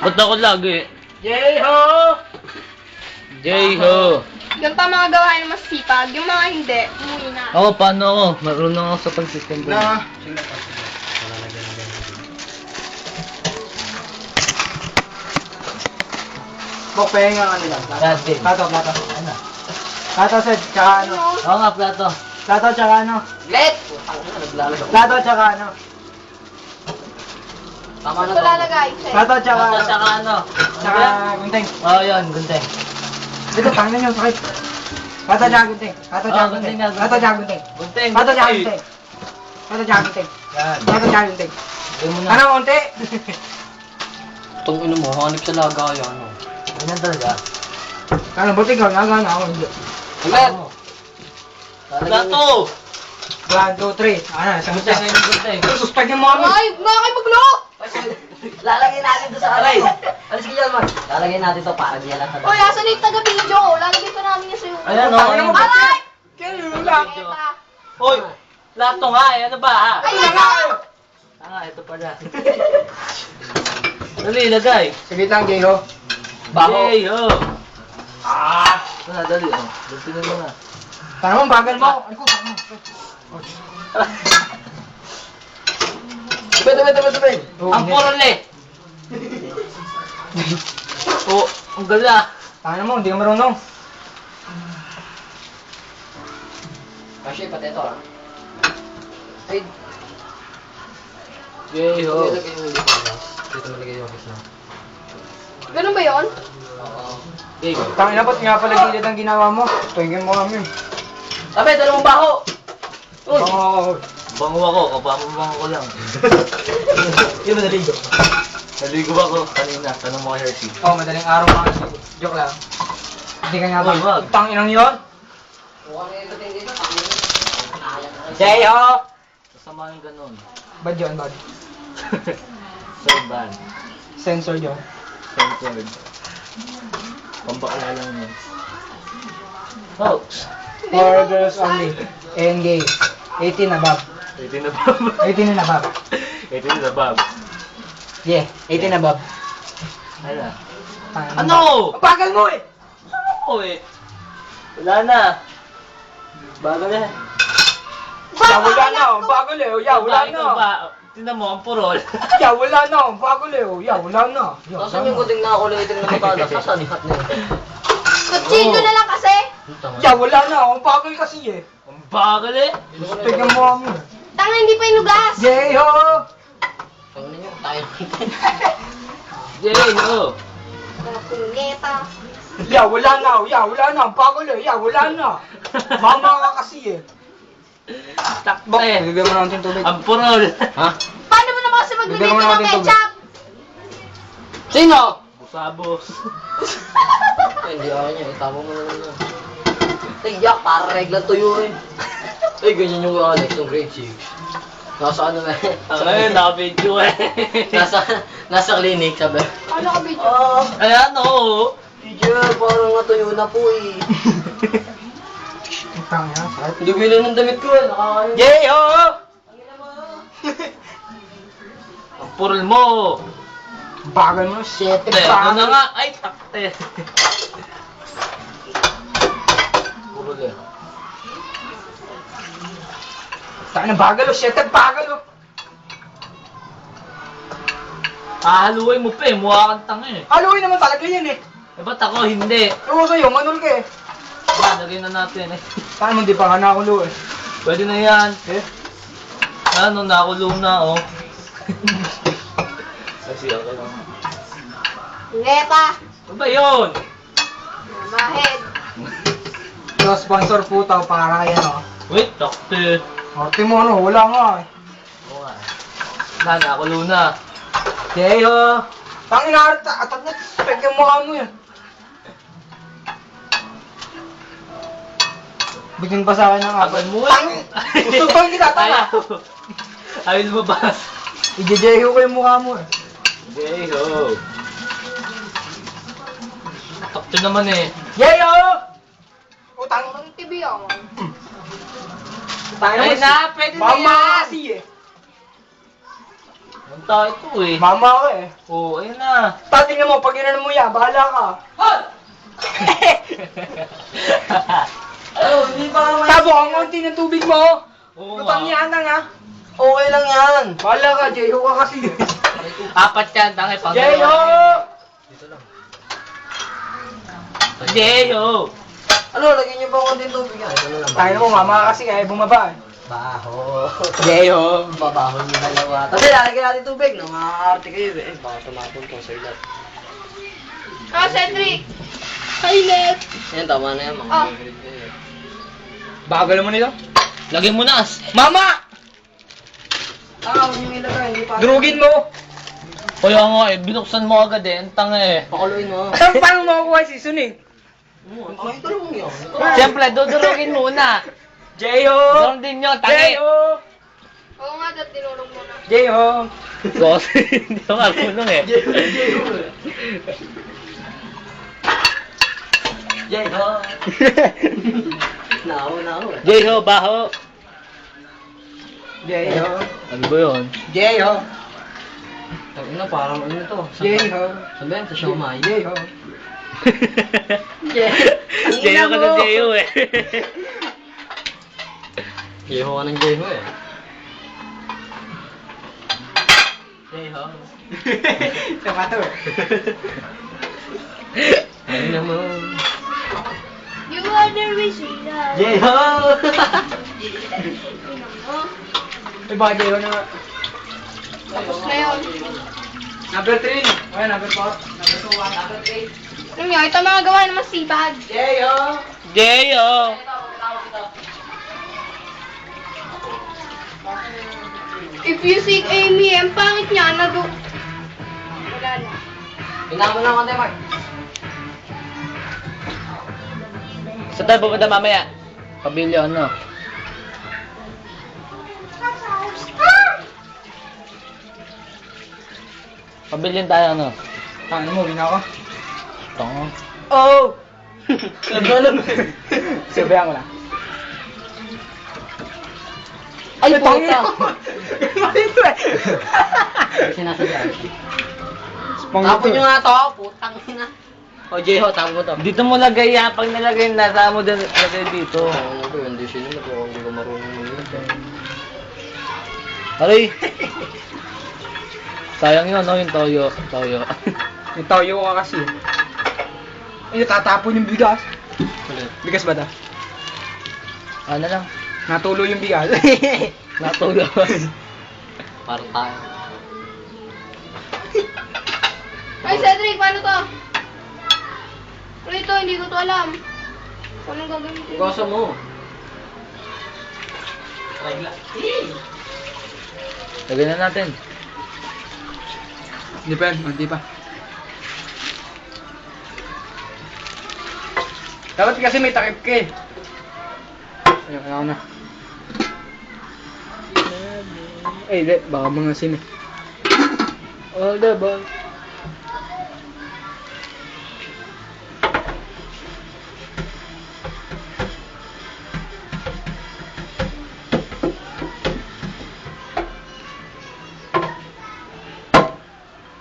Ba't ako lagi? J-Ho! J-Ho! Yung pa mga gawain mas sipag, yung mga hindi, umuwi na. Ako, paano ako? Marunong ako sa pag-system ko. Na. Bok, pahinga nga nila. Dati. Plato. Ano? Plato, Sed, tsaka ano? Oo nga, plato. Plato, tsaka ano? Let! Plato, tsaka ano? Tama Ito lalagay, Seth. Plato, tsaka Plato, ano? saka ano? Tsaka gunting. Oo, yun, gunteng. Dito, tangin nyo, sakit. Plato, tsaka gunting. Plato, tsaka gunting. gunting. Plato, tsaka gunting. Gunteng, Plato, tsaka gunteng. gunting. Plato, tsaka gunting. Yan. Plato, tsaka gunting. Gawin mo na. Ano, konti? Itong ino mo, hanip sa laga kaya ano. Ganyan talaga. Ano, buti ka, nagana ako. Hindi. Ulit! Plato! 1, 2, 3. Ano, isang Gunteng, isa. ngayon, gunteng. Suspect yung mga mo. Ay, mga kayo maglo! Lalagay natin to sa aray. Alis ka dyan, Mark. Lalagay natin to para di alam Oy, asan yung taga-video ko? Lalagay pa namin yan sa'yo. Ayan, oh. Tangin mo, Aray! Kaya lang. Eta. Hoy! Plato nga eh, ano ba ha? Ay, ano? Ah, ito pala. Dali, lagay. Sige lang, J-Ho. Baho. J-Ho. Ito na, dali. Oh. Dali mo na. Tara mo, bagal mo. Ay ko, tama. Tabi. Ang purole. Oh, ang gala. Tama mo, hindi ka marunong. Kasi pati ito ah. Ay, J-Ho. ilagay mo dito na. Dito malagay yung office na. Ganun ba yun? Oo. J-Ho. Tangin na, ba't nga pala gilid ang ginawa mo? Tingin mo kami. Tabi, dala mong baho! Uy! Oo. Bango ako, kapamabang ko lang. Yun na naligo. Naligo ako kanina, tanong mo kay Hershey. Oh, madaling araw ka kasi. Joke lang. Hindi ka nga ba? Wag, wag. Tanginang yun? Mukha na yung dating dito. J-Ho! Kasama yung ganun. Bad yun, bad. So bad. Sensor yun. Censored. Pambakala lang yun. Oh! For girls only. And gay. 18 above. 18 na bab. 18 and above. 18 na bab. Yeah, 18 above. Ano? Tangin Ano? Ang bagal mo eh! Ano eh? Wala na. Bago na. Ya, wala na. Ang bagal eh. Ya, wala Ikaw na. ba? Tingnan mo, ang purol. Ya, wala na. Ang bagal eh. Ya, wala na. Ya, Nasaan yung kuting nakakulitin na matala? Nasaan yung hat na yun? Kutsilyo na lang kasi. Ya, wala na. Ang bagal kasi eh. Ang bagal eh. Tingnan mo kami. Tanga, hindi pa inugas. J-Ho! Tangan ninyo, tayo. J-Ho. Mga punyeta. Ya, wala na. Ya, wala na. Ang bagal eh. Ya, wala na. Mama ka kasi eh. Takte. Bigyan mo natin tubig. Ang purol. Ha? Paano mo naman kasi maglagay Bigyan mo ka ng natin tubig. ketchup? Sino? Busabos. Ay, hindi ako niya. Itama mo na lang yan. Tiyak, para reglang tuyo eh. Ay, ganyan yung Alex, yung grade 6. Nasa ano na eh. Ang ngayon, naka-video eh. Nasa clinic, sabi. Ano ka video? Ayan, oo. Teacher, parang natuyo na po eh. Tangin na. Sakit. Hindi bilhin ng damit ko eh. Nakakain. J-Ho! Ang purol mo. Ang bagal mo. Shit. Takte. Ano na nga? Ay, takte. Purol eh. Tangin na bagal oh. Shit. Ang bagal oh. Hahaluin mo pa eh. Mukha kang tanga eh. Haluin naman talaga yan eh. Eh, ba't ako hindi? Oo sa'yo. Manul ka eh. Lagay na natin eh. Saan mo di pa ka nakulo eh. Pwede na yan. Eh? Ano, nakulong na oh. Kasi okay lang. Punyeta. Ano ba yun? Mahid. Yung sponsor po tao para yan oh. Wait, takte. Arte mo ano. Wala nga eh. Oo nga. Na, nakulong na. J-Ho! Tangin na atat na. Spek yung mukha mo yan. Bigyan pa sa akin ng Tagal mo eh. Tangin! Gusto ko hindi tatanga. Ayaw lumabas. I-J-Ho ko yung mukha mo eh. J-Ho. Takte naman eh. J-Ho! Utang. Ang TV ako. Tangin Ay mo. na, pwede na Mama yan. kasi eh. Ang tayo ito eh. Mama ako eh. Oo, ayun na. Tatingnan mo, pag inanon mo yan, bahala ka. Oh, hindi pa nga Tabo, ang konti ng tubig mo. Oo Lutang nga. yan nga. Okay lang yan. Bahala ka, Jeho ka kasi. Apat yan, tangay pag Jeho! Dito lang. Jeyo! Ano, lagyan niyo ba konting tubig yan? Ito na lang. Tayo mo, mama ka kasi kaya bumaba eh. Baho. Jeho! Babaho niyo dalawa. Tapos lalagyan natin tubig. No, makakarte kayo eh. Baka tumapon to sa ilat. Ah, Cedric! Kailet! Yan, tama na yan. Mga Ah. favorite kayo. Bagal mo nito? Lagyan mo na. Mama! Huwag niyo ilagay. Hindi pa. Durugin mo! Kaya nga eh, binuksan mo agad eh. Ang tanga eh. Pakuluin mo. Paano makukuha si Suning? Ay, ito lang yun. Siyempre, dudurugin muna. Jeho! Doon din yun, tangay. Jeho! Oo nga, dad, tinulog mo na. Jeho! Kasi hindi ako marunong eh. Jeho. Nao. Jeyo, baho. Jeho! Ano ba yun? Jeho! Tag na, parang ano to. Jeho! Sabi yan, sa siomay. Jeho! Jeyo ka sa Jeyo eh. Jeho ka ng Jeho eh. Jeho. Tama to eh. Ano naman? You are the reason that... Jeho! May baka Jeho na. Tapos na yun. Number 3. Okay, number 4. Number 2, 1. Number 3. Alam niyo, ito mga gawa ng masipag. Jeho! Jeyo! If you seek Amy, ang pangit niya, wala na. Hinama lang konti, Mark. Sa tayo pupunta mamaya. Pabilyo ano. Pabilyon tayo ano. Ano mo, ginawa ko? Tongo. Oh! Alam mo. Sabayan ko lang. Ay, tangin puta! mo! Ito eh! Sinasadya. Pang Tapon ito nyo eh. nga to, putang ina. O, Jeho, tapon mo to. Dito mo lagay yan. Pag nalagay na, saan mo din lagay dito. Ano ko, hindi sino mo to, hindi ko marunong mag-iit. Aray! Sayang yun, no? Yung toyo. Toyo. Yung toyo ka kasi. Ay, tatapon yung bigas. Ulit. Bigas ba ta? Ano lang? Natulo yung bigas. Natulo. Parang tayo. Ay, Cedric, paano to? Pero ito, hindi ko to alam. Anong gagamitin? Goso mo. Lagay na natin. Hindi pa yan, hindi pa. Dapat kasi may takip ka eh. Ayun, ayaw na. Ay, hindi. Baka mga sim eh. All the ball.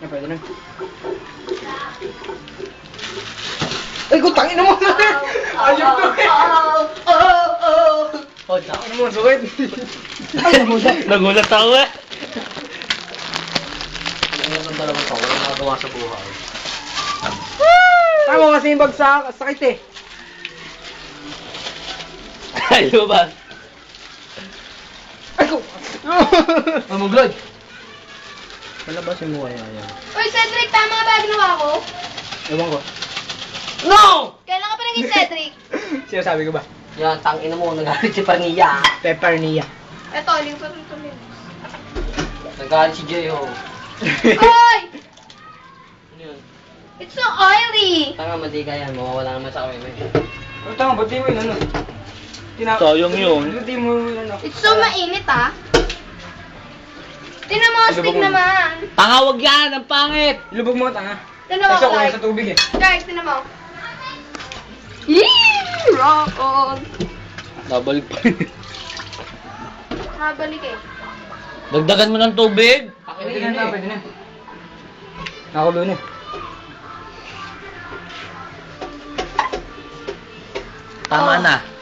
Yan, pwede na. Ay, kutangin mo! Ayok to eh! Oh, tsaka. Ano mo, sakit? Ay, namuda. Nagulat ako eh. Ano yung dalawang to, walang nagawa sa buhay. Tama kasi yung bagsak. Sakit eh. Ay, lumabas. Ay, ko! Mamuglod! Palabasin mo kaya yan. Uy, Cedric, tama ba ginawa ko? Ewan ko. No! Kailan ka pa naging Cedric? Sinasabi ko ba? Yan, tangina mo, nagalit si Parnia. Pepper niya. Ito, hindi ko pa rin tuloy. Nagalit si Jeho. Oy! Ano yun? It's so oily! Tanga, madi ka yan, mawawala naman sa kami. Ano tama, ba't di mo yun ano? Sayang yun. Ba't di mo yun ano? It's so mainit, ah. Tinan mo, stick Lubog mo. naman. Tangawag yan, ang pangit. Lubog mo, tanga. Tinan mo, Kasi ako guys. sa tubig eh. Guys, tinan mo. Yee! Rock on! Nabalik pa. Nabalik eh. Dagdagan mo ng tubig. Ako Pwede na, pwede na. Nakulo na. Tama na.